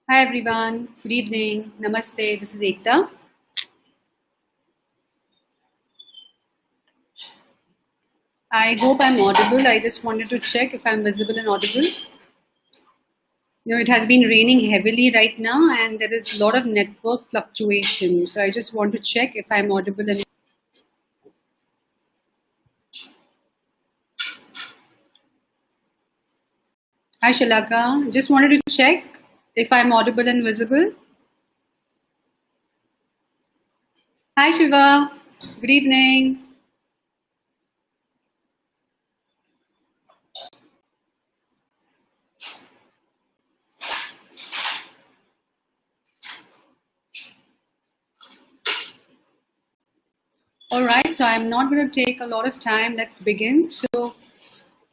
Hi everyone, good evening, namaste, this is Ekta. I hope I'm audible. I just wanted to check if I'm visible and audible. It has been raining heavily right now and there is a lot of network fluctuation. So I just want to check if I'm audible. Hi Shalaka, just wanted to check if I'm audible and visible. Hi Shiva, good evening. All right, so I'm not going to take a lot of time. Let's begin. So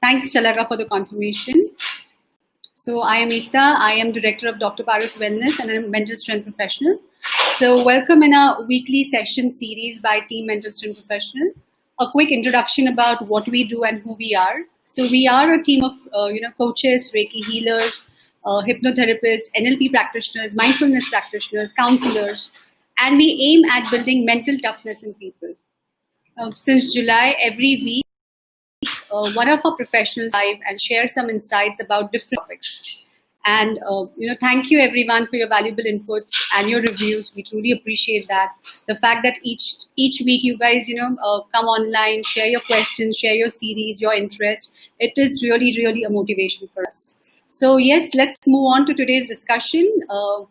thanks Shalaka for the confirmation. So I am Ekta. I am director of Dr. Paris Wellness and I'm a mental strength professional. So welcome in our weekly session series by Team Mental Strength Professional. A quick introduction about what we do and who we are. So we are a team of coaches, Reiki healers, hypnotherapists, NLP practitioners, mindfulness practitioners, counselors, and we aim at building mental toughness in people. Since July, every week one of our professionals live and share some insights about different topics. And thank you everyone for your valuable inputs and your reviews. We truly appreciate that. The fact that each week you guys come online, share your questions, share your series, your interest. It is really a motivation for us. So yes, let's move on to today's discussion. I'm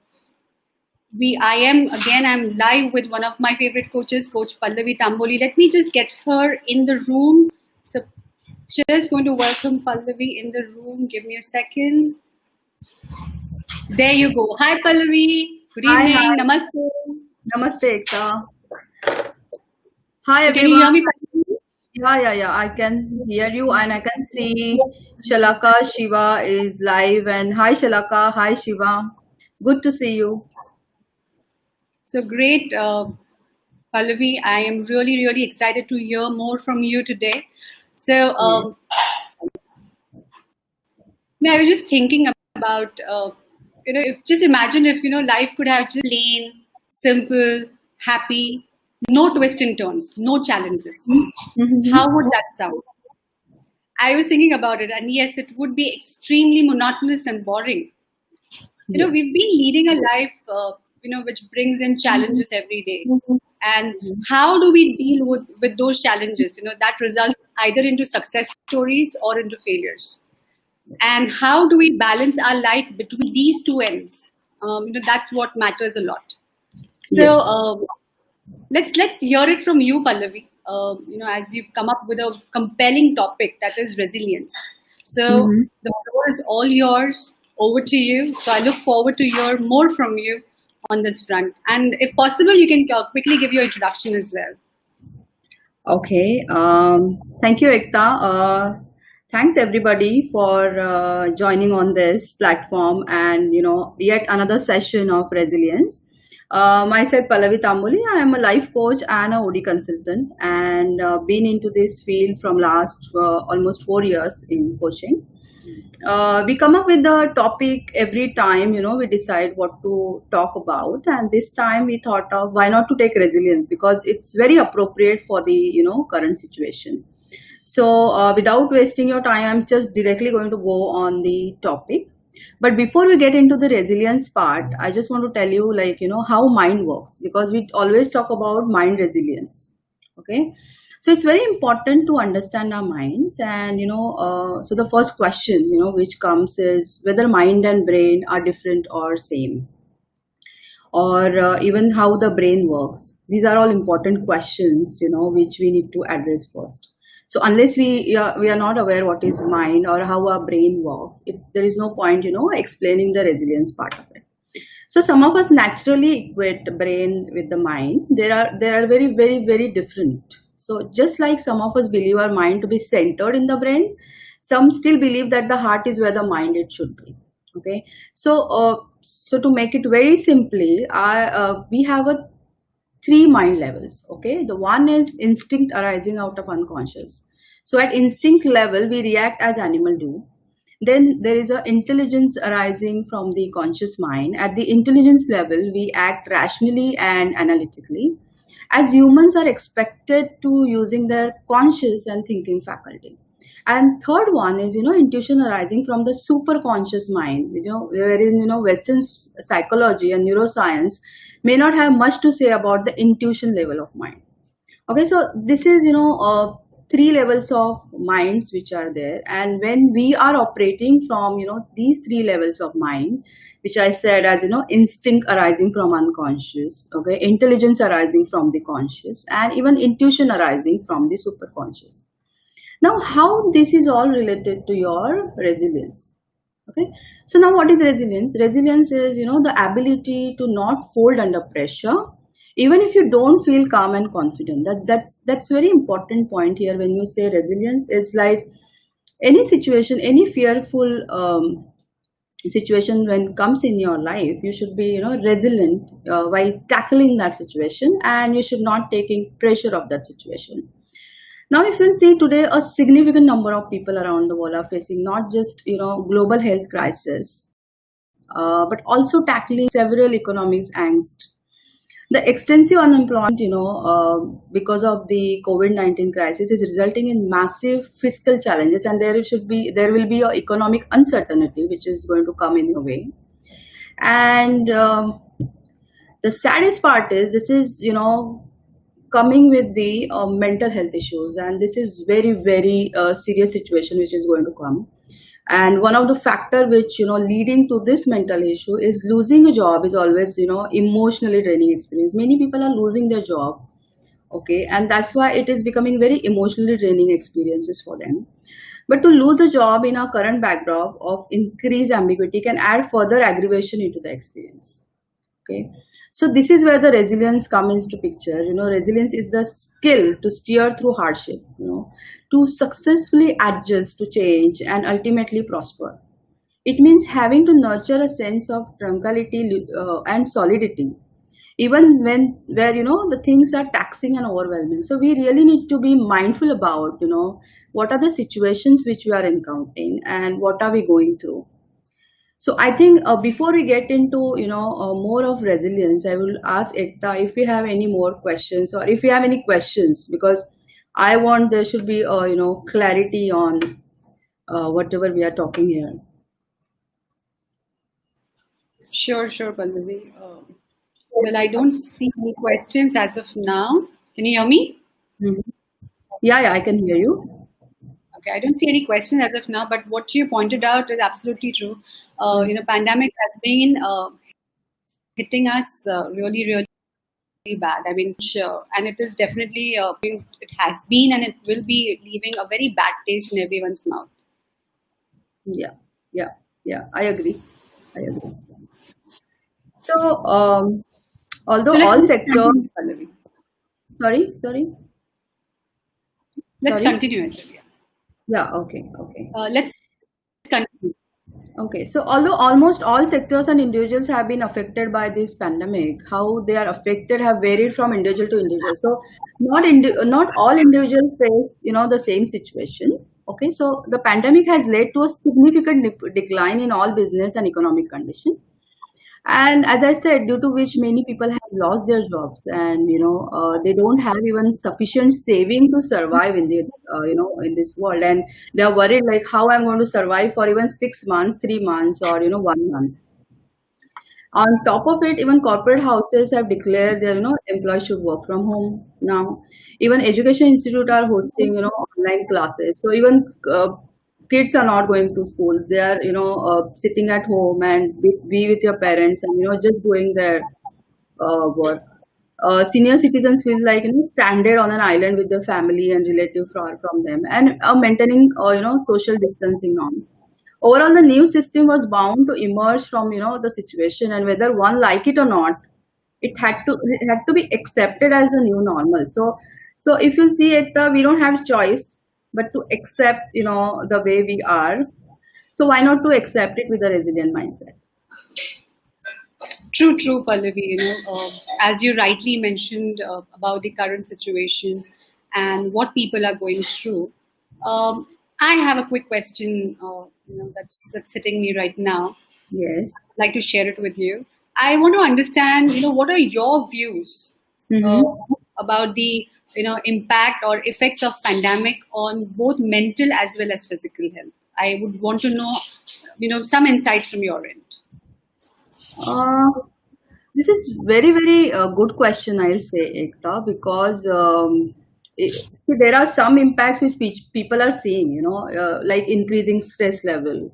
live with one of my favorite coaches, Coach Pallavi Tamboli. Let me just get her in the room. So just going to welcome Pallavi in the room. Give me a second. There you go. Hi Pallavi. Good evening. Hi. Namaste. Namaste, Ekta. Hi, So can you hear everyone. me, Pallavi? Yeah. I can hear you and I can see Shalaka Shiva is live. And hi, Shalaka. Hi, Shiva. Good to see you. So great, Pallavi. I am really excited to hear more from you today. So Yes. I was just thinking about if just imagine if life could have just plain, simple, happy, no twists and turns, no challenges. How would that sound? I was thinking about it, and yes, it would be extremely monotonous and boring. Yes. We've been leading a life, which brings in challenges every day. And how do we deal with those challenges? That results either into success stories or into failures. And how do we balance our life between these two ends? That's what matters a lot. So Yes. let's hear it from you, Pallavi. As you've come up with a compelling topic that is resilience. So Mm-hmm. the floor is all yours. Over to you. So I look forward to hear more from you on this front. And if possible, you can quickly give your introduction as well. Okay. Thank you, Ekta. Thanks everybody for joining on this platform and yet another session of resilience. Myself Pallavi Tamboli. I am a life coach and a OD consultant and been into this field from last almost 4 years in coaching. We come up with the topic every time we decide what to talk about, and this time we thought of why not to take resilience because it's very appropriate for the current situation. So without wasting your time, I'm just directly going to go on the topic. But before we get into the resilience part, I just want to tell you how mind works, because we always talk about mind resilience. Okay, so it's very important to understand our minds. And so the first question which comes is whether mind and brain are different or same, or even how the brain works. These are all important questions which we need to address first. So unless we are not aware what is mind or how our brain works, there is no point explaining the resilience part of it. So some of us naturally equate brain with the mind. There are very different. So just like some of us believe our mind to be centered in the brain, some still believe that the heart is where the mind it should be. Okay. So to make it very simply, we have a three mind levels. Okay, the one is instinct arising out of unconscious. So at instinct level, we react as animal do. Then there is a intelligence arising from the conscious mind. At the intelligence level, we act rationally and analytically, as humans are expected to using their conscious and thinking faculty. And third one is, intuition arising from the super conscious mind, wherein, Western psychology and neuroscience may not have much to say about the intuition level of mind. Okay, so this is, three levels of minds which are there. And when we are operating from, these three levels of mind, which I said as, instinct arising from unconscious, okay, intelligence arising from the conscious, and even intuition arising from the superconscious. Now, how this is all related to your resilience? Okay, so now what is resilience? Resilience is, the ability to not fold under pressure, even if you don't feel calm and confident. That's very important point here. When you say resilience, it's like any situation, any fearful situation when comes in your life, you should be, resilient while tackling that situation, and you should not taking pressure of that situation. Now, if you see today, a significant number of people around the world are facing not just, global health crisis, but also tackling several economic angst. The extensive unemployment, because of the COVID-19 crisis, is resulting in massive fiscal challenges, and there will be a economic uncertainty which is going to come in your way. And the saddest part is this is, coming with the mental health issues, and this is very, very serious situation which is going to come. And one of the factor which, leading to this mental issue is losing a job is always, emotionally draining experience. Many people are losing their job, okay, and that's why it is becoming very emotionally draining experiences for them. But to lose a job in our current backdrop of increased ambiguity can add further aggravation into the experience. Okay, so this is where the resilience comes into picture. Resilience is the skill to steer through hardship, to successfully adjust to change and ultimately prosper. It means having to nurture a sense of tranquility and solidity, even where the things are taxing and overwhelming. So we really need to be mindful about what are the situations which we are encountering and what are we going through. So I think before we get into more of resilience, I will ask Ekta if you have any more questions, or if you have any questions, because I want there should be clarity on whatever we are talking here. Sure, Pallavi. Well, I don't see any questions as of now. Can you hear me? Mhm. Yeah, I can hear you. Okay, I don't see any questions as of now, but what you pointed out is absolutely true. Pandemic has been hitting us really, really bad. I mean, sure, and it is definitely it has been, and it will be leaving a very bad taste in everyone's mouth. Yeah, I agree. So, although So all let's sectors, continue, Pallavi. sorry, Let's sorry. continue, Aishwarya. Yeah, okay. Let's continue. Okay, so although almost all sectors and individuals have been affected by this pandemic, how they are affected have varied from individual to individual. So not all individuals face the same situation. Okay, so the pandemic has led to a significant decline in all business and economic conditions. And as I said, due to which many people have lost their jobs, and they don't have even sufficient saving to survive in the in this world, and they are worried like how I'm going to survive for even 6 months, 3 months, or 1 month. On top of it, even corporate houses have declared their employees should work from home now. Even education institute are hosting online classes. So even kids are not going to schools. They are sitting at home and be with your parents, and just doing their work. Senior citizens feel like stranded on an island with their family and relative far from them, and maintaining social distancing norms. Overall, the new system was bound to emerge from the situation, and whether one like it or not, it had to be accepted as the new normal. So if you see it, we don't have choice but to accept the way we are. So why not to accept it with a resilient mindset? True, Pallavi. As you rightly mentioned about the current situation and what people are going through. I have a quick question, that's hitting me right now. Yes. I'd like to share it with you. I want to understand, what are your views uh, Mm-hmm. about the, impact or effects of pandemic on both mental as well as physical health. I would want to know, some insights from your end. Uh, this is very, very good question, I'll say, Ekta, because see, there are some impacts which people are seeing, like increasing stress level,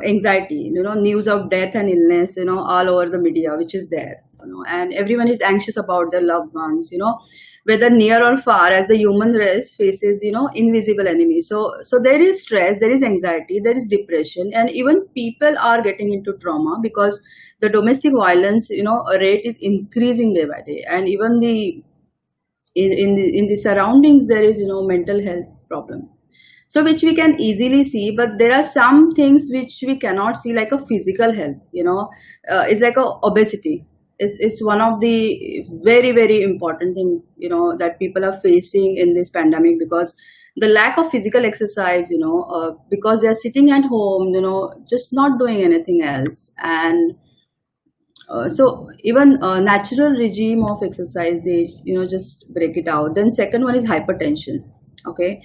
anxiety, news of death and illness, all over the media, which is there, and everyone is anxious about their loved ones, whether near or far, as the human race faces, invisible enemies. So there is stress, there is anxiety, there is depression, and even people are getting into trauma because the domestic violence, rate is increasing day by day, and even the in the surroundings there is, mental health problem, so which we can easily see. But there are some things which we cannot see, like a physical health, it's like a obesity. It's one of the very, very important thing, that people are facing in this pandemic, because the lack of physical exercise, because they are sitting at home, just not doing anything else. And so even a natural regime of exercise, they, just break it out. Then second one is hypertension. Okay.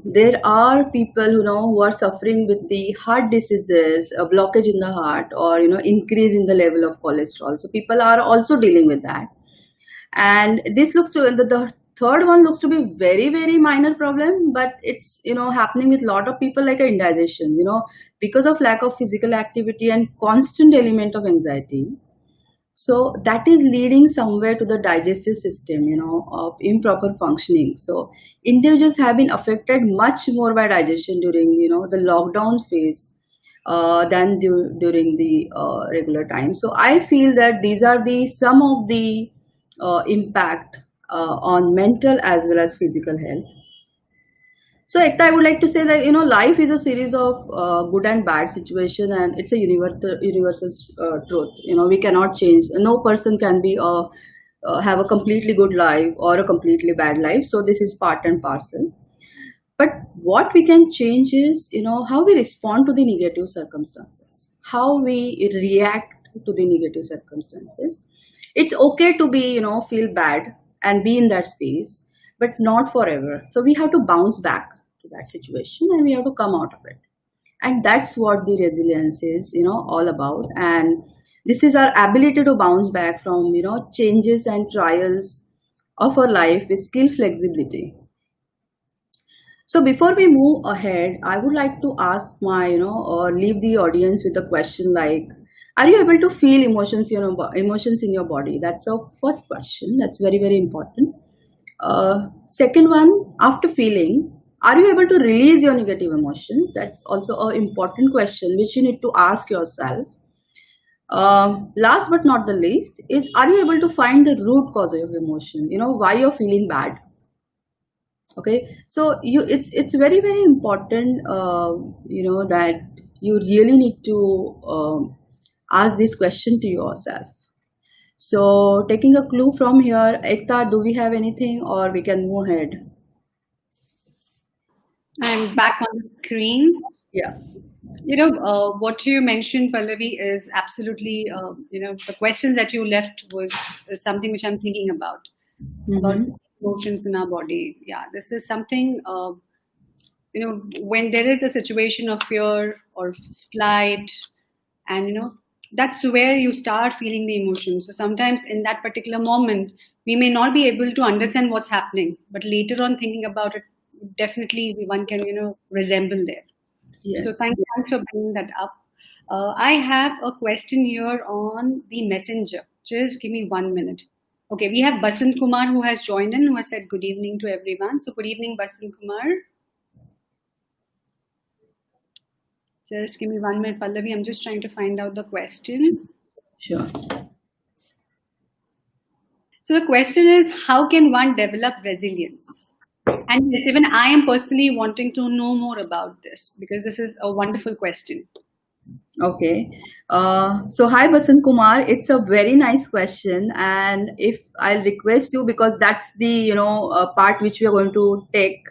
There are people, who are suffering with the heart diseases, a blockage in the heart, or increase in the level of cholesterol, so people are also dealing with that. And this looks to the third one looks to be very, very minor problem, but it's, happening with a lot of people, like a indigestion, because of lack of physical activity and constant element of anxiety. So that is leading somewhere to the digestive system, of improper functioning. So individuals have been affected much more by digestion during, the lockdown phase, than during the regular time. So I feel that these are the some of the impact on mental as well as physical health. So, Ekta, I would like to say that, life is a series of good and bad situation, and it's a universal truth. We cannot change. No person can be have a completely good life or a completely bad life. So this is part and parcel. But what we can change is, how we respond to the negative circumstances, how we react to the negative circumstances. It's okay to be, feel bad and be in that space, but not forever. So we have to bounce back to that situation, and we have to come out of it. And that's what the resilience is, all about. And this is our ability to bounce back from, changes and trials of our life with skill, flexibility. So before we move ahead, I would like to ask or leave the audience with a question like, are you able to feel emotions in your body? That's our first question. That's very, very important. Second one, after feeling, are you able to release your negative emotions? That's also an important question which you need to ask yourself. Last but not the least is, are you able to find the root cause of your emotion? Why you're feeling bad. Okay, so it's very, very important, that you really need to ask this question to yourself. So taking a clue from here, Ekta, do we have anything, or we can move ahead? I'm back on the screen. Yeah. What you mentioned, Pallavi, is absolutely, the questions that you left is something which I'm thinking about Mm-hmm. emotions in our body. Yeah, this is something, when there is a situation of fear or flight, and, that's where you start feeling the emotions. So sometimes in that particular moment, we may not be able to understand what's happening, but later on thinking about it, definitely one can, resemble there. So Yes. thanks for bringing that up. I have a question here on the messenger. Just give me 1 minute. Okay, we have Basant Kumar who has joined in, who has said good evening to everyone. So good evening, Basant Kumar. Just give me 1 minute, Pallavi. I'm just trying to find out the question. Sure. So the question is, how can one develop resilience? And yes, even I am personally wanting to know more about this because this is a wonderful question. Okay. So hi Basant Kumar. It's a very nice question, and if I'll request you, because that's the part which we are going to take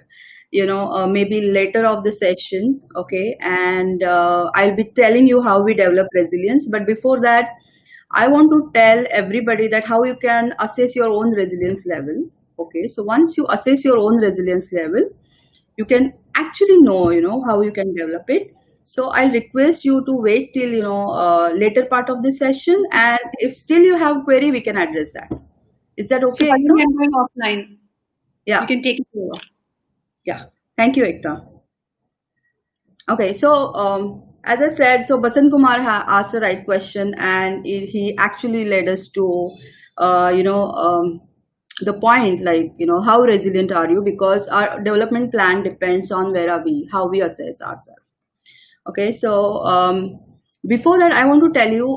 maybe later of the session. Okay, and I'll be telling you how we develop resilience. But before that, I want to tell everybody that how you can assess your own resilience level. Okay, so once you assess your own resilience level, you can actually know how you can develop it. So I'll request you to wait till later part of the session, and if still you have query, we can address that. Is that So okay, I think Ekta? I'm going offline. You Yeah, can take it over. yeah. Thank you, Ekta. Okay, so as I said, so Basant Kumar asked the right question, and he actually led us to, the point, like, how resilient are you? Because our development plan depends on where are we, how we assess ourselves. Okay, so before that, I want to tell you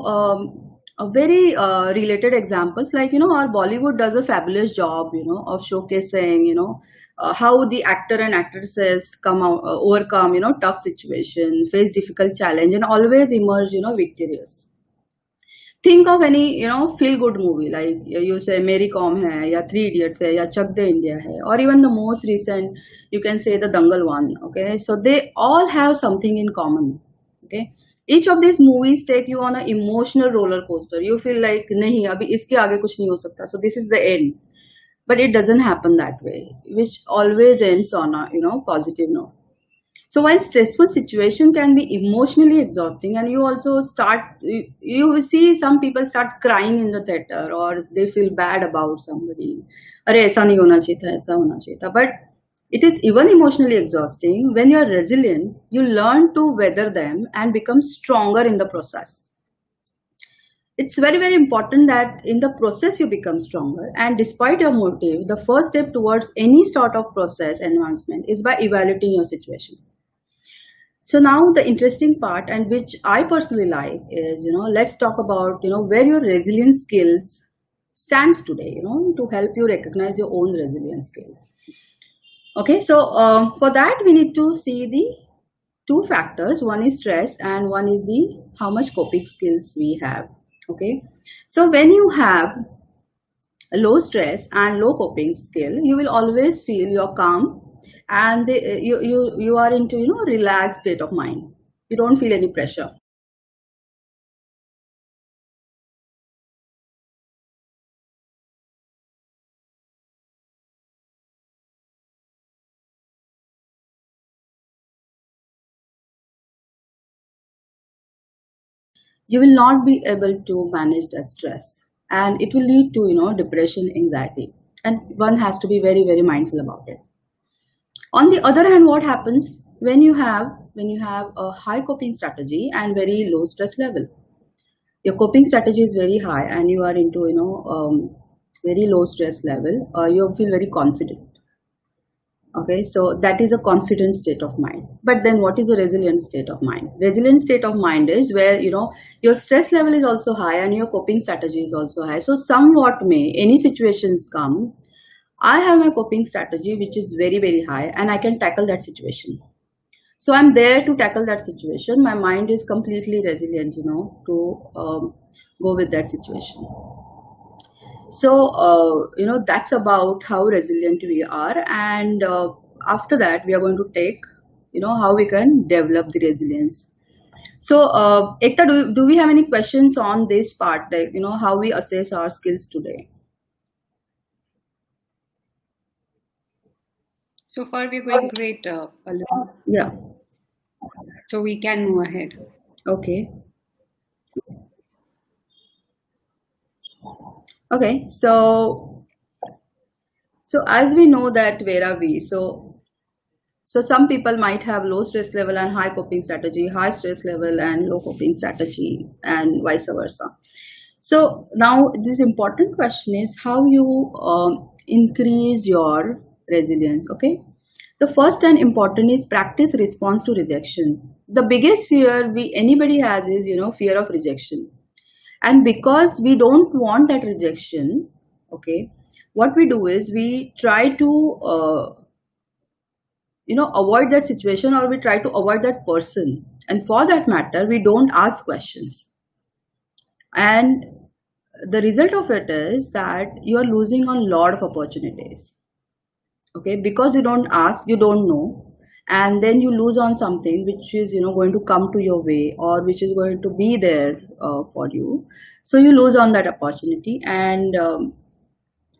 a very related examples. Like, our Bollywood does a fabulous job, of showcasing, how the actor and actresses come out, overcome, tough situation, face difficult challenge, and always emerge, victorious. Think of any, feel good movie, like you say Mary Com hai, ya Three Idiots hai, ya Chak De India hai, or even the most recent, you can say the Dangal one. Okay, so they all have something in common. Okay, each of these movies take you on an emotional roller coaster. You feel like nahi abhi iske aage kuch nahi ho sakta, so this is the end. But it doesn't happen that way, which always ends on a positive note. So while stressful situation can be emotionally exhausting, and you also you will see some people start crying in the theater, or they feel bad about somebody. अरे ऐसा नहीं होना चाहिए था, ऐसा होना चाहिए था. But it is even emotionally exhausting. When you are resilient, you learn to weather them and become stronger in the process. It's very, very important that in the process you become stronger. And despite your motive, the first step towards any sort of process advancement is by evaluating your situation. So now the interesting part, and which I personally like, is let's talk about where your resilience skills stands today, to help you recognize your own resilience skills. Okay, so for that we need to see the two factors. One is stress, and one is the how much coping skills we have. Okay, so when you have a low stress and low coping skill, you will always feel you're calm, and you are into relaxed state of mind. You don't feel any pressure. You will not be able to manage that stress, and it will lead to depression, anxiety, and one has to be very, very mindful about it. On the other hand, what happens when you have a high coping strategy and very low stress level? Your coping strategy is very high, and you are into very low stress level. You feel very confident. Okay, so that is a confident state of mind. But then what is a resilient state of mind? Resilient state of mind is where your stress level is also high and your coping strategy is also high. So somewhat may any situations come, I have my coping strategy which is very, very high, and I can tackle that situation. So I'm there to tackle that situation. My mind is completely resilient, to go with that situation. So that's about how resilient we are, and after that we are going to take how we can develop the resilience. So Ekta, do we have any questions on this part, like how we assess our skills today? So far, we're going great, Pallavi. Yeah. So we can move ahead. Okay. Okay. So as we know that where are we? So some people might have low stress level and high coping strategy, high stress level and low coping strategy, and vice versa. So now this important question is how you increase your resilience. Okay. The first and important is practice response to rejection. The biggest fear anybody has is fear of rejection, and because we don't want that rejection, okay, what we do is we try to avoid that situation, or we try to avoid that person, and for that matter we don't ask questions, and the result of it is that you are losing on lot of opportunities. Okay, because you don't ask, you don't know, and then you lose on something which is going to come to your way, or which is going to be there for you. So you lose on that opportunity, and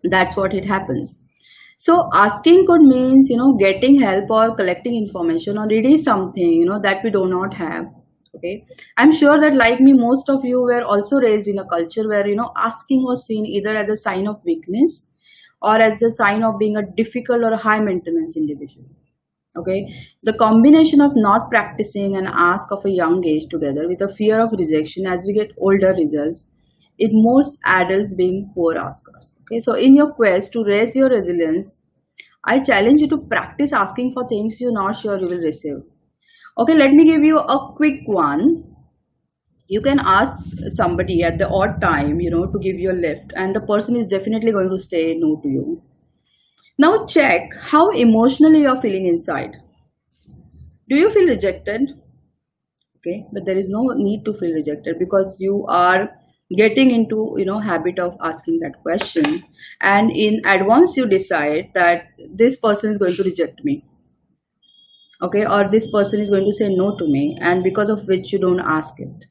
that's what it happens. So asking could means getting help or collecting information or reading something that we do not have. Okay, I'm sure that like me, most of you were also raised in a culture where asking was seen either as a sign of weakness or as a sign of being a difficult or a high maintenance individual. Okay, the combination of not practicing and ask of a young age together with a fear of rejection as we get older results in most adults being poor askers. Okay, so in your quest to raise your resilience, I challenge you to practice asking for things you're not sure you will receive. Okay, let me give you a quick one. You can ask somebody at the odd time to give you a lift, and the person is definitely going to say no to you. Now check how emotionally you're feeling inside. Do you feel rejected? Okay, but there is no need to feel rejected, because you are getting into habit of asking that question, and in advance you decide that this person is going to reject me, okay, or this person is going to say no to me, and because of which you don't ask it.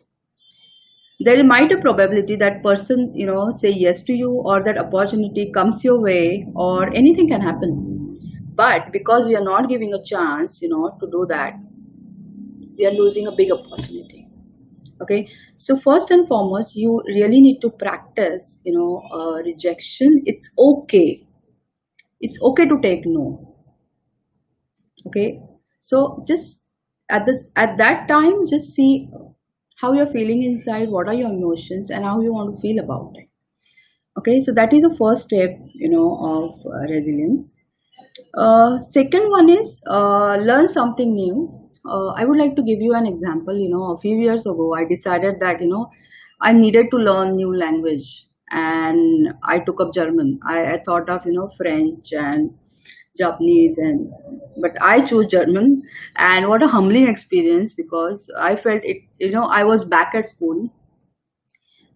There might a probability that person say yes to you, or that opportunity comes your way, or anything can happen. But because we are not giving a chance to do that, we are losing a big opportunity. Okay, so first and foremost, you really need to practice rejection. It's okay to take no. Okay, so just at that time, just see how you're feeling inside, what are your emotions, and how you want to feel about it. Okay, so that is the first step of resilience. Second one is learn something new. I would like to give you an example. A few years ago, I decided that I needed to learn new language, and I took up German. I thought of French and Japanese, but I chose German, and what a humbling experience, because I felt it. I was back at school.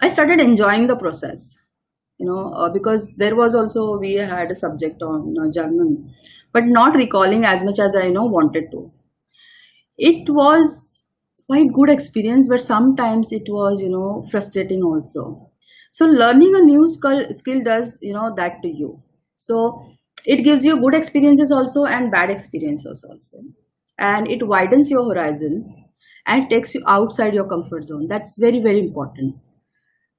I started enjoying the process. Because there was also, we had a subject on German, but not recalling as much as I wanted to. It was quite good experience, but sometimes it was frustrating also. So learning a new skill does that to you. So it gives you good experiences also and bad experiences also, and it widens your horizon and takes you outside your comfort zone. That's very, very important.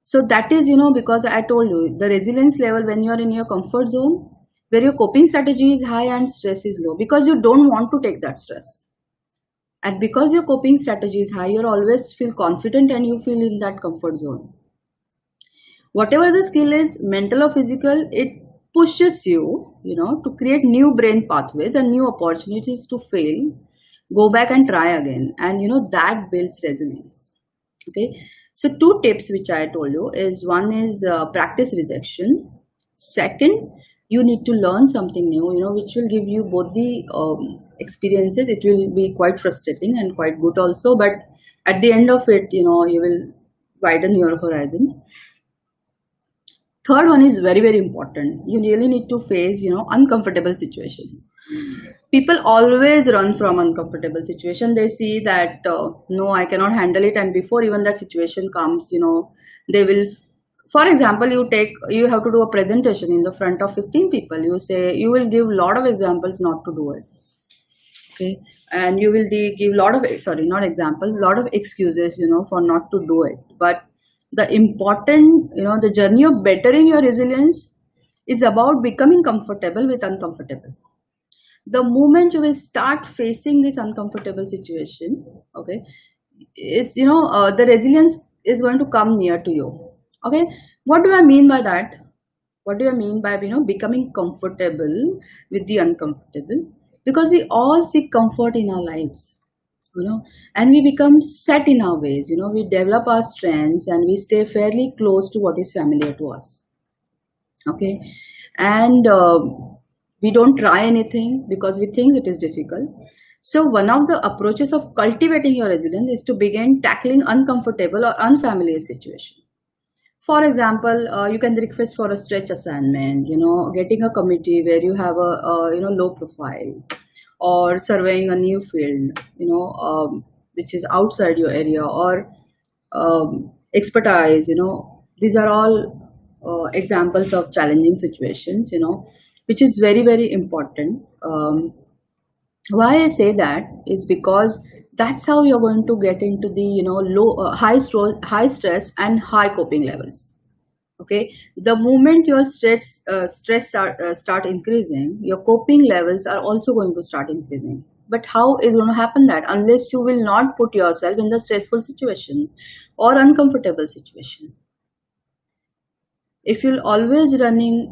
So that is because I told you, the resilience level when you're in your comfort zone, where your coping strategy is high and stress is low, because you don't want to take that stress. And because your coping strategy is high, you always feel confident and you feel in that comfort zone. Whatever the skill is, mental or physical, it pushes you, to create new brain pathways and new opportunities to fail, go back and try again. And that builds resilience. Okay. So 2 tips which I told you is, one is practice rejection. Second, you need to learn something new, which will give you both the experiences. It will be quite frustrating and quite good also, but at the end of it, you will widen your horizon. Third one is very, very important. You really need to face, uncomfortable situation. People always run from uncomfortable situation. They see that, no, I cannot handle it. And before even that situation comes, they will, for example, you have to do a presentation in the front of 15 people. You will give a lot of examples not to do it. Okay. And you will give lot of, lot of excuses, for not to do it. But the important, the journey of bettering your resilience is about becoming comfortable with uncomfortable. The moment you will start facing this uncomfortable situation, okay, it's the resilience is going to come near to you. Okay, what do I mean by that? What do I mean by becoming comfortable with the uncomfortable? Because we all seek comfort in our lives, and we become set in our ways. We develop our strengths and we stay fairly close to what is familiar to us. Okay, and we don't try anything because we think it is difficult. So one of the approaches of cultivating your resilience is to begin tackling uncomfortable or unfamiliar situation. for example, you can request for a stretch assignment, getting a committee where you have a low profile, or surveying a new field, which is outside your area, or expertise. These are all examples of challenging situations, which is very, very important. Why I say that is because that's how you're going to get into the high stress and high coping levels. Okay, the moment your start increasing, your coping levels are also going to start increasing. But how is going to happen that, unless you will not put yourself in the stressful situation or uncomfortable situation? If you're always running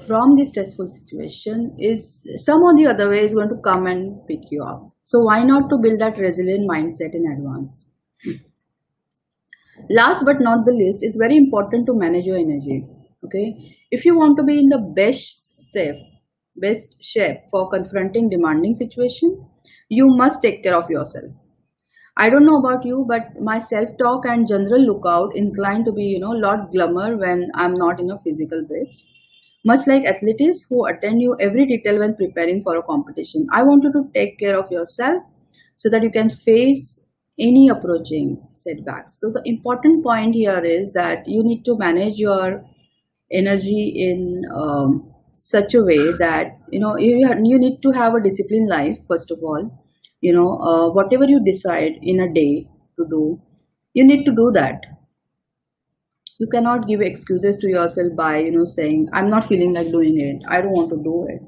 from the stressful situation, is some or the other way is going to come and pick you up. So why not to build that resilient mindset in advance? Last but not the least, it's very important to manage your energy. Okay, if you want to be in the best shape for confronting demanding situation, you must take care of yourself. I don't know about you, but my self-talk and general lookout inclined to be, lot glummer when I'm not in a physical best. Much like athletes who attend you every detail when preparing for a competition. I want you to take care of yourself so that you can face any approaching setbacks. So the important point here is that you need to manage your energy in such a way that, you need to have a disciplined life, first of all. Whatever you decide in a day to do, you need to do that. You cannot give excuses to yourself by saying, I'm not feeling like doing it, I don't want to do it.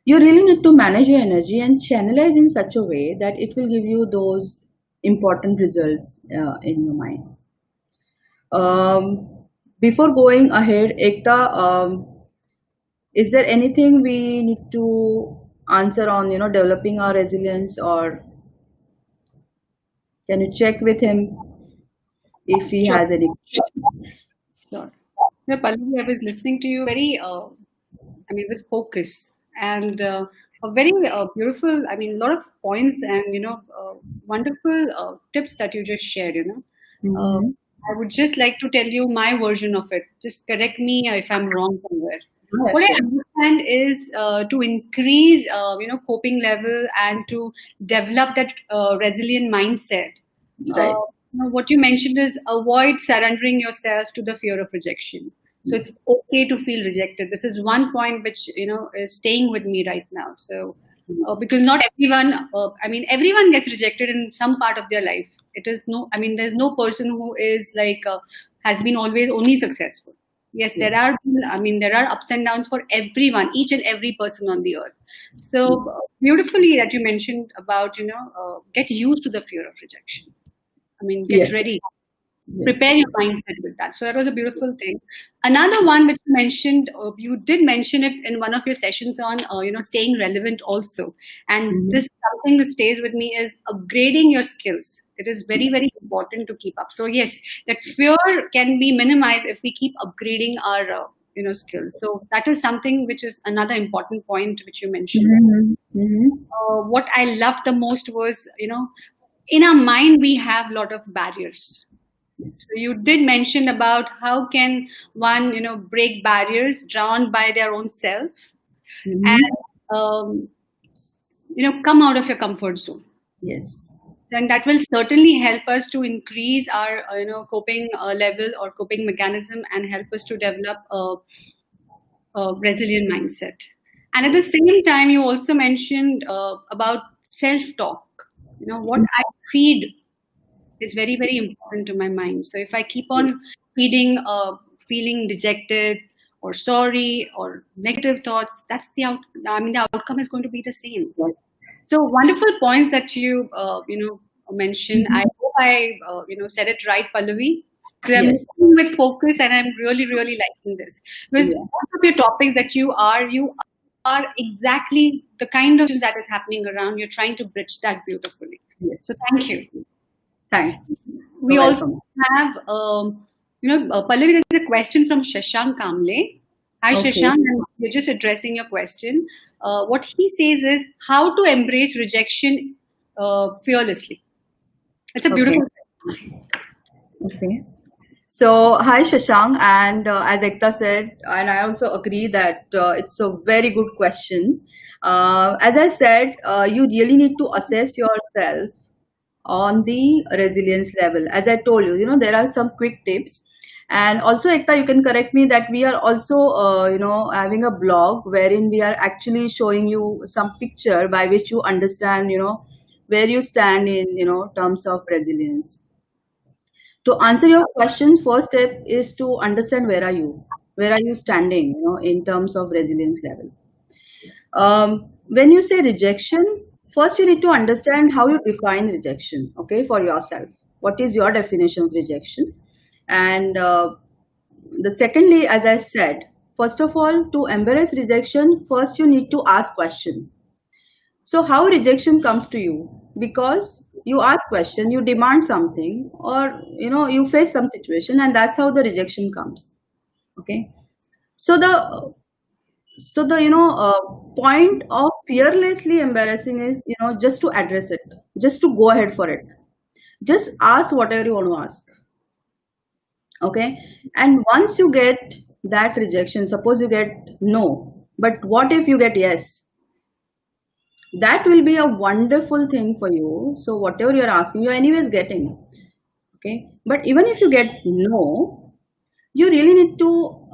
You really need to manage your energy and channelize in such a way that it will give you those important results in your mind. Before going ahead, Ekta, is there anything we need to answer on developing our resilience, or can you check with him if he Sure. has any? Sure. Yeah, Pallavi, I was listening to you very, with focus and a very beautiful, a lot of points and, wonderful tips that you just shared, Mm-hmm. I would just like to tell you my version of it. Just correct me if I'm wrong somewhere. Yeah, What I sure. understand is to increase, coping level and to develop that resilient mindset. Right. What you mentioned is avoid surrendering yourself to the fear of rejection. So it's okay to feel rejected. This is one point which is staying with me right now. So because not everyone, everyone gets rejected in some part of their life. It is no, there's no person who is like has been always only successful. Yes, there Yes. are. There are ups and downs for everyone, each and every person on the earth. So beautifully that you mentioned about get used to the fear of rejection. Get Yes. ready, Yes. prepare your mindset with that. So that was a beautiful thing. Another one which you mentioned, you did mention it in one of your sessions on, staying relevant also. And Mm-hmm. this something that stays with me is upgrading your skills. It is very, very important to keep up. So yes, that fear can be minimized if we keep upgrading our, skills. So that is something which is another important point which you mentioned. Mm-hmm. Mm-hmm. What I loved the most was, in our mind we have a lot of barriers. Yes. So you did mention about how can one, break barriers drawn by their own self Mm-hmm. and, come out of your comfort zone. Yes. And that will certainly help us to increase our, coping level or coping mechanism and help us to develop a resilient mindset. And at the same time, you also mentioned about self-talk. What I feed is very, very important to my mind. So if I keep on feeding feeling dejected or sorry or negative thoughts, that's the outcome is going to be the same. Right. So wonderful points that you mentioned. I Mm-hmm. hope I said it right, Pallavi. Because I'm Yes. listening with focus and I'm really, really liking this. Because Yeah. most of your topics that you are exactly the kind of that is happening around. You're trying to bridge that beautifully. Yes. So thank you. Thanks. We You're also welcome. have, Pallavi, there's a question from Shashank Kamle. Hi, Okay. Shashank, and you're just addressing your question. What he says is how to embrace rejection fearlessly. It's a Okay. beautiful question. Okay. So, hi Shashank, and as Ekta said, and I also agree that it's a very good question. As I said, you really need to assess yourself on the resilience level. As I told you, there are some quick tips. And also, Ekta, you can correct me that we are also, having a blog wherein we are actually showing you some picture by which you understand, where you stand in, terms of resilience. To answer your question, first step is to understand where are you standing, in terms of resilience level. When you say rejection, first you need to understand how you define rejection, okay, for yourself. What is your definition of rejection? And the secondly, as I said, first of all, to embrace rejection, first you need to ask question. So how rejection comes to you? Because you ask question, you demand something, or you face some situation, and that's how the rejection comes. Okay. So the point of fearlessly embarrassing is just to address it, just to go ahead for it, just ask whatever you want to ask. Okay. And once you get that rejection, suppose you get no, but what if you get yes? That will be a wonderful thing for you. So whatever you're asking, you're anyways getting. Okay. But even if you get no, you really need to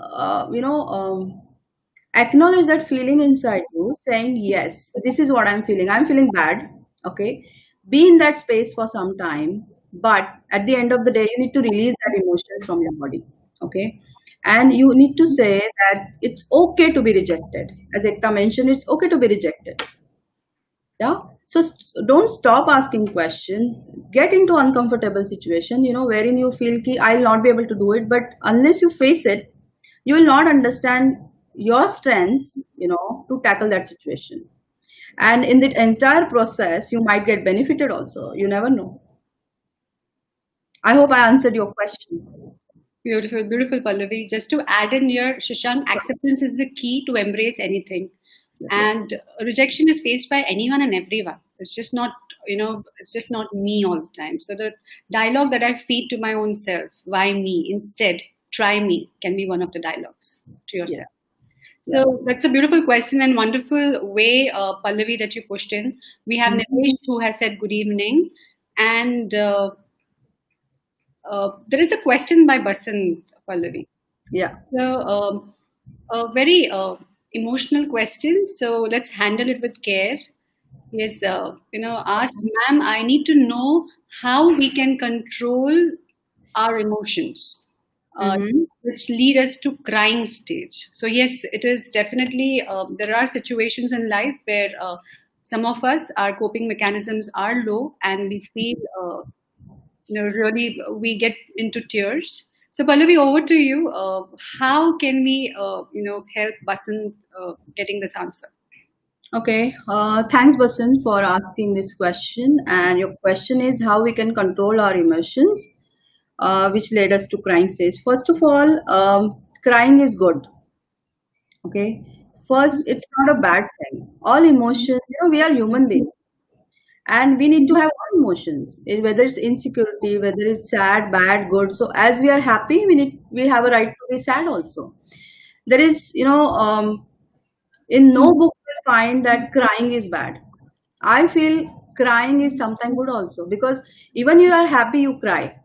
acknowledge that feeling inside you, saying yes, this is what I'm feeling bad. Okay. Be in that space for some time, but at the end of the day you need to release that emotions from your body. Okay. And you need to say that it's okay to be rejected. As Ekta mentioned, it's okay to be rejected. Yeah. So don't stop asking questions. Get into uncomfortable situation, wherein you feel ki I'll not be able to do it. But unless you face it, you will not understand your strengths, to tackle that situation. And in the entire process, you might get benefited also. You never know. I hope I answered your question. Beautiful, beautiful, Pallavi. Just to add in here, Shashank, acceptance is the key to embrace anything. And rejection is faced by anyone and everyone. It's just not, it's just not me all the time. So the dialogue that I feed to my own self, why me? Instead, try me, can be one of the dialogues to Yeah. yourself. So that's a beautiful question and wonderful way, Pallavi, that you pushed in. We have Nilesh who has said good evening. And there is a question by Basant, Pallavi. Yeah. So, a very emotional question. So let's handle it with care. Yes, asked, ma'am, I need to know how we can control our emotions, Mm-hmm. which lead us to crying stage. So yes, it is definitely, there are situations in life where some of us, our coping mechanisms are low and we feel, really we get into tears. So Pallavi, over to you. How can we, help Basant getting this answer? Okay. Thanks, Basan, for asking this question. And your question is how we can control our emotions, which led us to crying stage. First of all, crying is good. Okay. First, it's not a bad thing. All emotions, we are human beings, and we need to have all emotions, whether it's insecurity, whether it's sad, bad, good. So as we are happy, we have a right to be sad also. There is, in no book will find that crying is bad. I feel crying is something good also, because even you are happy, you cry.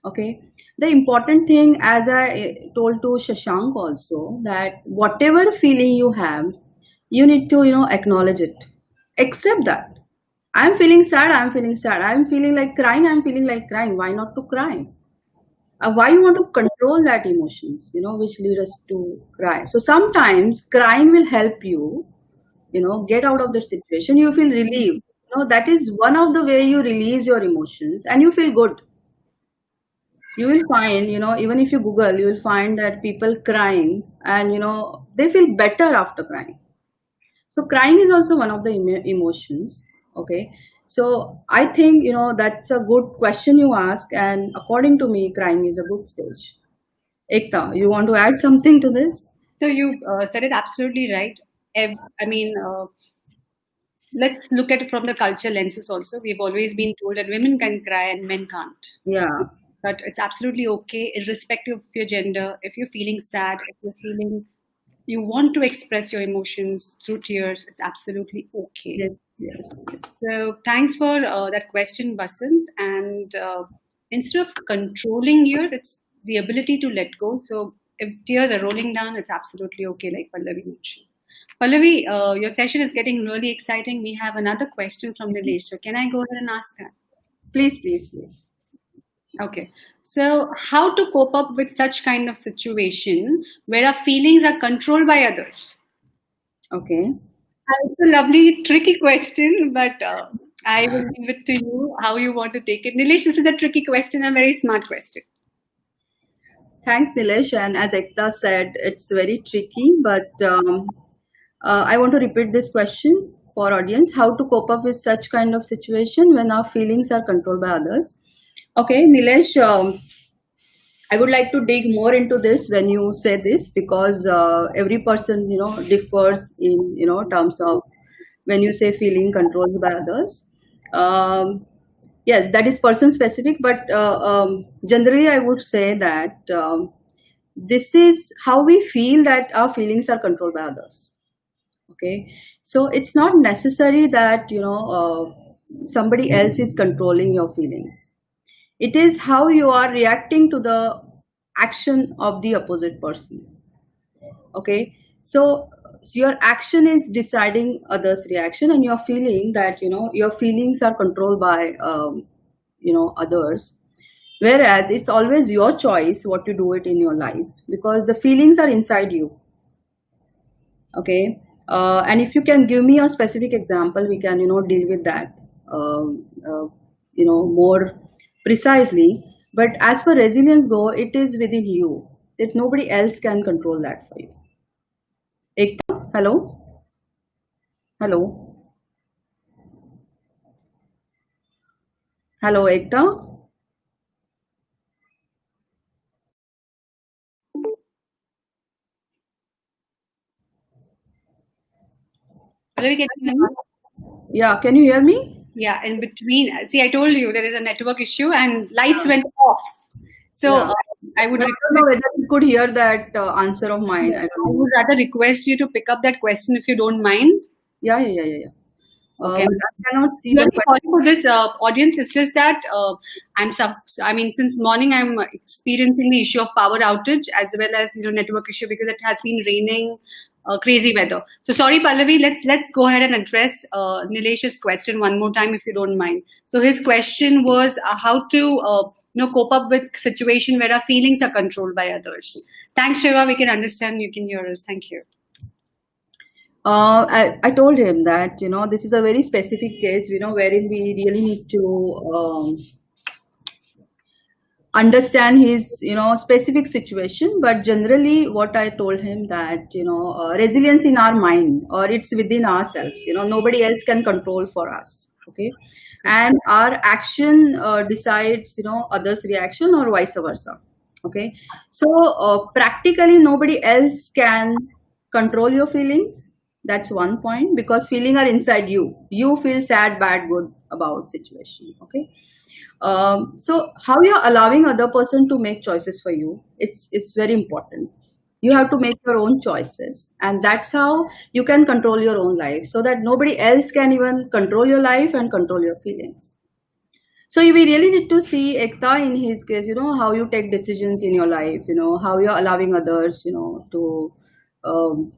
Okay. The important thing, as I told to Shashank also, that whatever feeling you have, you need to, acknowledge it. Accept that. I'm feeling sad, I'm feeling sad. I'm feeling like crying, I'm feeling like crying. Why not to cry? Why you want to control that emotions, which lead us to cry. So sometimes crying will help you, get out of the situation. You feel relieved. That is one of the way you release your emotions and you feel good. You will find, even if you Google, you will find that people crying and, they feel better after crying. So crying is also one of the emotions. Okay. So I think, that's a good question you ask. And according to me, crying is a good stage. Ekta, you want to add something to this? So you said it absolutely right. I mean, let's look at it from the culture lenses also. We've always been told that women can cry and men can't. Yeah. but it's absolutely okay, irrespective of your gender. If you're feeling sad, if you're feeling you want to express your emotions through tears, it's absolutely okay. Yes, yes, yes. So thanks for that question, Basant. And instead of controlling here, it's the ability to let go. So if tears are rolling down, it's absolutely okay, like Pallavi mentioned. Pallavi, your session is getting really exciting. We have another question from Nilesh. So can I go ahead and ask that? Please, please, please. Okay. So how to cope up with such kind of situation where our feelings are controlled by others? Okay. It's a lovely, tricky question, but I will leave it to you how you want to take it. Nilesh, this is a tricky question, a very smart question. Thanks, Nilesh. And as Ekta said, it's very tricky, but I want to repeat this question for audience: how to cope up with such kind of situation when our feelings are controlled by others. Okay, Nilesh, I would like to dig more into this when you say this, because every person, differs in, terms of when you say feeling controlled by others. Yes, that is person specific, but generally I would say that this is how we feel that our feelings are controlled by others. Okay, so it's not necessary that somebody else is controlling your feelings. It is how you are reacting to the action of the opposite person. Okay, so your action is deciding others reaction, and you're feeling that your feelings are controlled by others, whereas it's always your choice what to do it in your life, because the feelings are inside you. Okay, and if you can give me a specific example, we can deal with that more precisely. But as for resilience go, it is within you, that nobody else can control that for you. Ekta, hello, hello, hello, Ekta. Pallavi, can you hear me? Yeah, can you hear me? Yeah, in between. See, I told you there is a network issue and lights went off. So Yeah. I would But I don't know whether you could hear that answer of mine. I I don't know. would rather request you to pick up that question if you don't mind. Yeah, yeah, yeah, yeah, yeah. Okay. But I cannot see the Really sorry question. for this audience. It's just that I mean, since morning I'm experiencing the issue of power outage as well as network issue because it has been raining, crazy weather. So sorry, Pallavi. Let's go ahead and address Nilesh's question one more time if you don't mind. So his question was how to cope up with situation where our feelings are controlled by others. Thanks, Shiva. We can understand. You can hear us. Thank you. I told him that this is a very specific case, wherein we really need to understand his specific situation. But generally, what I told him that resilience in our mind, or it's within ourselves. Nobody else can control for us. Okay, and our action decides others' reaction or vice versa. Okay, so practically nobody else can control your feelings. That's one point, because feeling are inside you. You feel sad, bad, good about situation. Okay, so how you're allowing other person to make choices for you, it's very important. You have to make your own choices, and that's how you can control your own life, so that nobody else can even control your life and control your feelings. So we really need to see Ekta in his case, how you take decisions in your life, how you're allowing others, to um,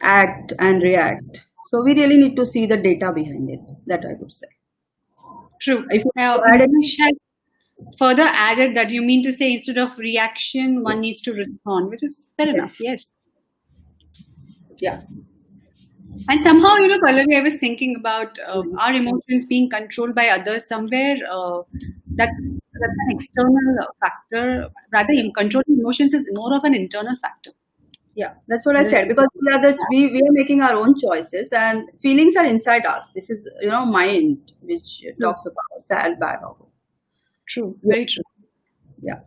act and react. So we really need to see the data behind it, that I would say. True. If you Now, add any. Nilesh has further added that you mean to say instead of reaction, one needs to respond, which is fair enough, yes. Yeah. And somehow, Pallavi, I was thinking about our emotions being controlled by others somewhere. That's an external factor. Rather, controlling emotions is more of an internal factor. Yeah, that's what I said. Because we are making our own choices, and feelings are inside us. This is mind, which True, talks about sad, bad, or good. true, Yeah, very true. yeah.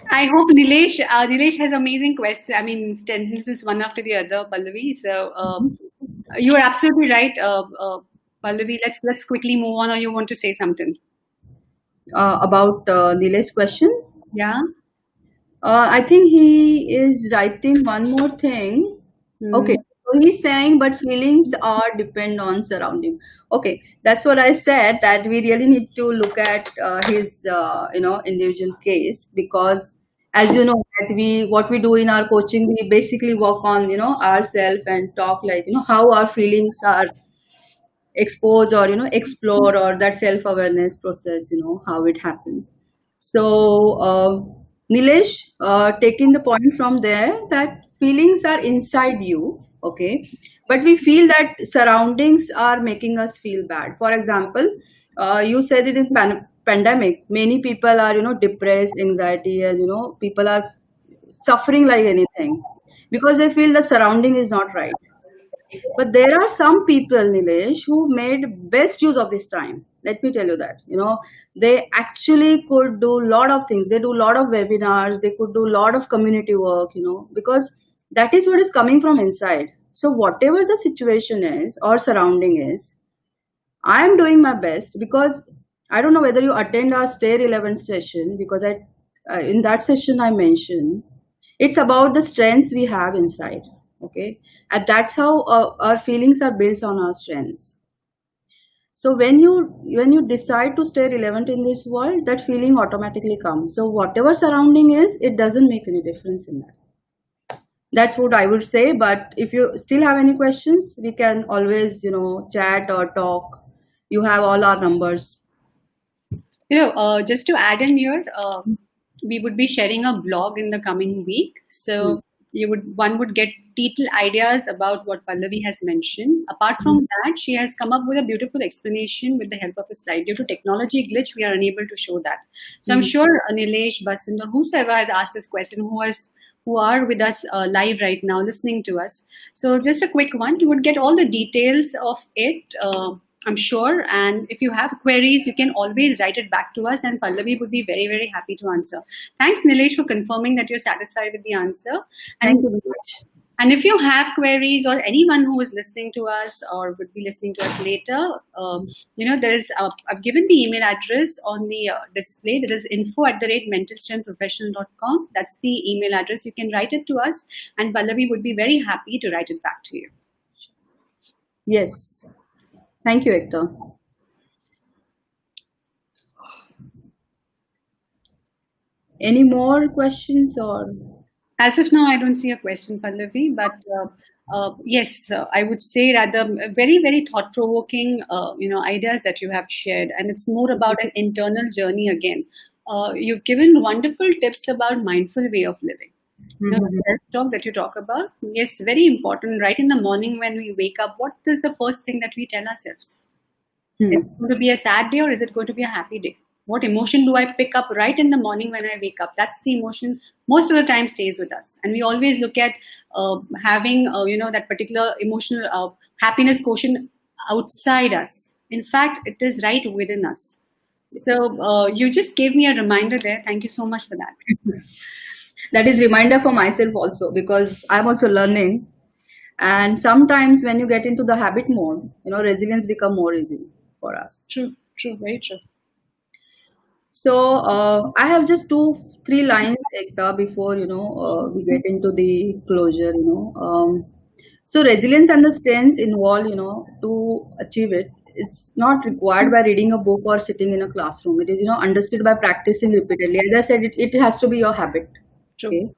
I hope Nilesh has amazing question. I mean, sentences one after the other, Pallavi. So you are absolutely right, Pallavi. Let's quickly move on, or you want to say something? About Nilesh's question. Yeah. I think he is writing one more thing. Okay, Hmm. so he's saying, but feelings are depend on surrounding. Okay, that's what I said. That we really need to look at his, individual case, because, as you know, that we what we do in our coaching, we basically work on ourselves and talk like how our feelings are expose or explore, or that self awareness process, how it happens. So Nilesh, taking the point from there, that feelings are inside you, okay, but we feel that surroundings are making us feel bad. For example, you said it in pandemic, many people are depressed, anxiety, and people are suffering like anything because they feel the surrounding is not right. But there are some people, Nilesh, who made best use of this time. Let me tell you that. They actually could do a lot of things. They do a lot of webinars. They could do a lot of community work, because that is what is coming from inside. So whatever the situation is or surrounding is, I am doing my best, because I don't know whether you attend our Stay Relevant session, because in that session I mentioned it's about the strengths we have inside. Okay, and that's how our feelings are based on our strengths. So when you decide to stay relevant in this world, that feeling automatically comes. So whatever surrounding is, it doesn't make any difference in that. That's what I would say. But if you still have any questions, we can always chat or talk. You have all our numbers. Just to add in here, we would be sharing a blog in the coming week. Hmm. So one would get detailed ideas about what Pallavi has mentioned. Apart Hmm. from that, she has come up with a beautiful explanation with the help of a slide. Due to technology glitch, we are unable to show that. So I'm Hmm. sure Nilesh, Basant, or whosoever has asked this question, who are with us live right now, listening to us. So just a quick one, you would get all the details of it. I'm sure. And if you have queries, you can always write it back to us, and Pallavi would be very, very happy to answer. Thanks, Nilesh, for confirming that you're satisfied with the answer. Thank And you very much. and if you have queries, or anyone who is listening to us or would be listening to us later, there is I've given the email address on the display. That is info@mentalstrengthprofessional.com. That's the email address. You can write it to us, and Pallavi would be very happy to write it back to you. Yes. Thank you, Ekta. Any more questions or? As of now, I don't see a question, Pallavi, but yes, I would say rather very, very thought-provoking, ideas that you have shared, and it's more about an internal journey again. You've given wonderful tips about mindful way of living. Mhm. Self-talk that you talk about, yes, very important. Right in the morning when we wake up, what is the first thing that we tell ourselves? Is Hmm. it going to be a sad day, or is it going to be a happy day? What emotion do I pick up right in the morning when I wake up? That's the emotion most of the time stays with us. And we always look at having, that particular emotional happiness quotient outside us. In fact, it is right within us. So you just gave me a reminder there. Thank you so much for that. That is reminder for myself also, because I'm also learning. And sometimes when you get into the habit mode, resilience become more easy for us. True, true, very true. So I have just two, three lines, Ekta, before we get into the closure. So resilience and the strengths involved, to achieve it. It's not required by reading a book or sitting in a classroom. It is understood by practicing repeatedly. As I said, it has to be your habit. True. Okay.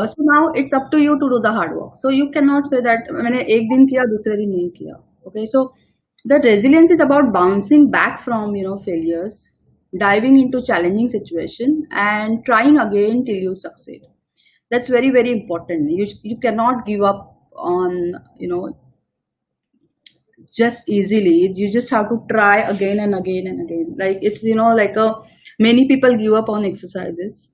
So now it's up to you to do the hard work. So you cannot say that मैंने एक दिन किया दूसरे दिन नहीं किया. Okay, so the resilience is about bouncing back from failures, diving into challenging situation, and trying again till you succeed. That's very, very important. You cannot give up on just easily. You just have to try again and again and again. Like it's like a many people give up on exercises.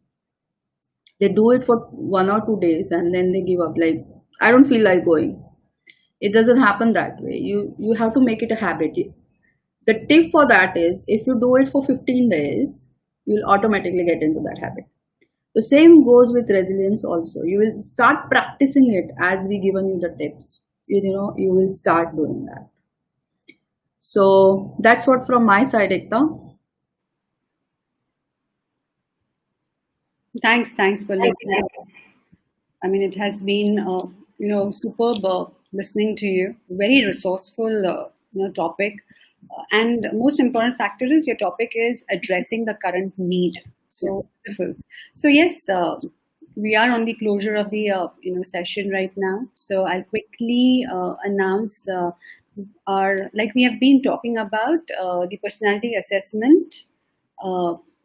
They do it for 1 or 2 days and then they give up, like I don't feel like going. It doesn't happen that way. You have to make it a habit. The tip for that is, if you do it for 15 days, you'll automatically get into that habit. The same goes with resilience also. You will start practicing it as we given you the tips. You will start doing that. So that's what from my side, Ekta. Thanks, Pallavi. I mean, it has been, superb listening to you. Very resourceful, topic. And most important factor is your topic is addressing the current need. So beautiful. So yes, we are on the closure of the session right now. So I'll quickly announce like we have been talking about the personality assessment.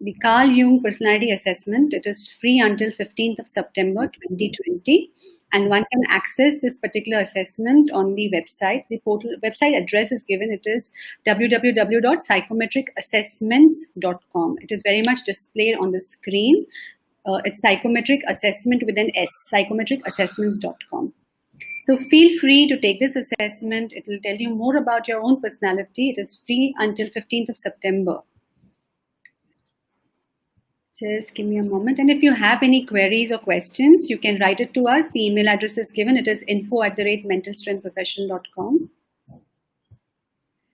The Carl Jung Personality Assessment. It is free until 15th of September 2020, and one can access this particular assessment on the website. The portal website address is given. It is www.psychometricassessments.com. It is very much displayed on the screen. It's psychometric assessment with an S, psychometricassessments.com. So feel free to take this assessment. It will tell you more about your own personality. It is free until 15th of September. Just give me a moment. And if you have any queries or questions, you can write it to us. The email address is given. It is info@mentalstrengthprofessional.com.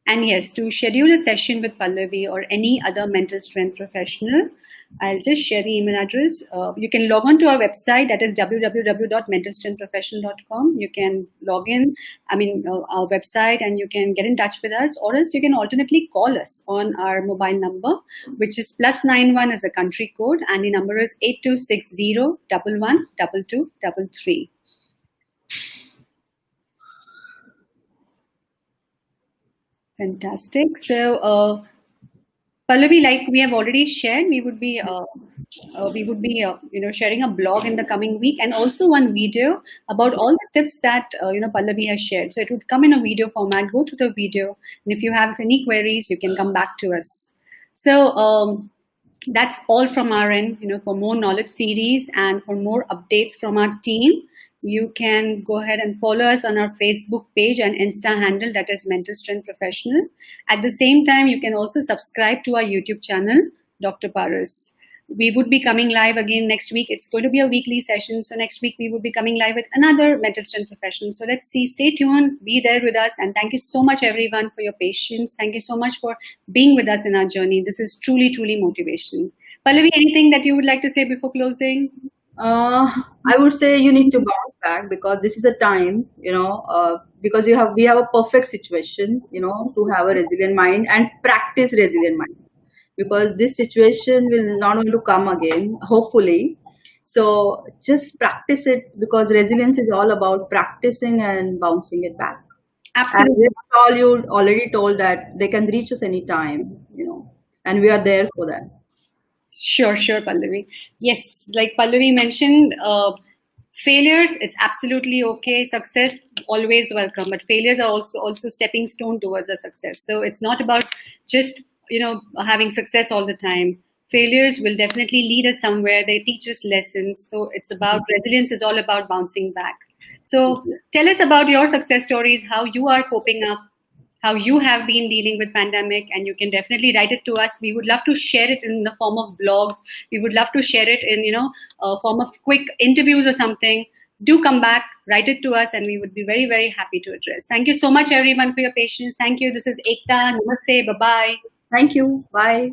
And yes, to schedule a session with Pallavi or any other mental strength professional, I'll just share the email address. You can log on to our website, that is www.mentalstrengthprofessional.com. You can log in, our website, and you can get in touch with us, or else you can alternately call us on our mobile number, which is +91 as a country code, and the number is 8260112233. Fantastic. So, Pallavi, like we have already shared, we would be sharing a blog in the coming week, and also one video about all the tips that Pallavi has shared. So it would come in a video format. Go through the video, and if you have any queries, you can come back to us. So that's all from our end. For more knowledge series and for more updates from our team, you can go ahead and follow us on our Facebook page and Insta handle, that is Mental Strength Professional. At the same time, you can also subscribe to our YouTube channel, Dr. Paras. We would be coming live again next week. It's going to be a weekly session. So next week, we will be coming live with another Mental Strength Professional. So let's see. Stay tuned. Be there with us. And thank you so much, everyone, for your patience. Thank you so much for being with us in our journey. This is truly, truly motivation. Pallavi, anything that you would like to say before closing? I would say you need to bounce back, because this is a time, because we have a perfect situation, to have a resilient mind and practice resilient mind, because this situation will not going to come again, hopefully. So just practice it, because resilience is all about practicing and bouncing it back. Absolutely. And you already told that they can reach us anytime, and we are there for them. Sure, Pallavi. Yes, like Pallavi mentioned, failures, it's absolutely okay. Success, always welcome. But failures are also stepping stone towards a success. So it's not about just, having success all the time. Failures will definitely lead us somewhere. They teach us lessons. So it's about resilience is all about bouncing back. So tell us about your success stories, how you are coping up, how you have been dealing with pandemic, and you can definitely write it to us. We would love to share it in the form of blogs. We would love to share it in, form of quick interviews or something. Do come back, write it to us, and we would be very, very happy to address. Thank you so much, everyone, for your patience. Thank you. This is Ekta. Namaste. Bye-bye. Thank you. Bye.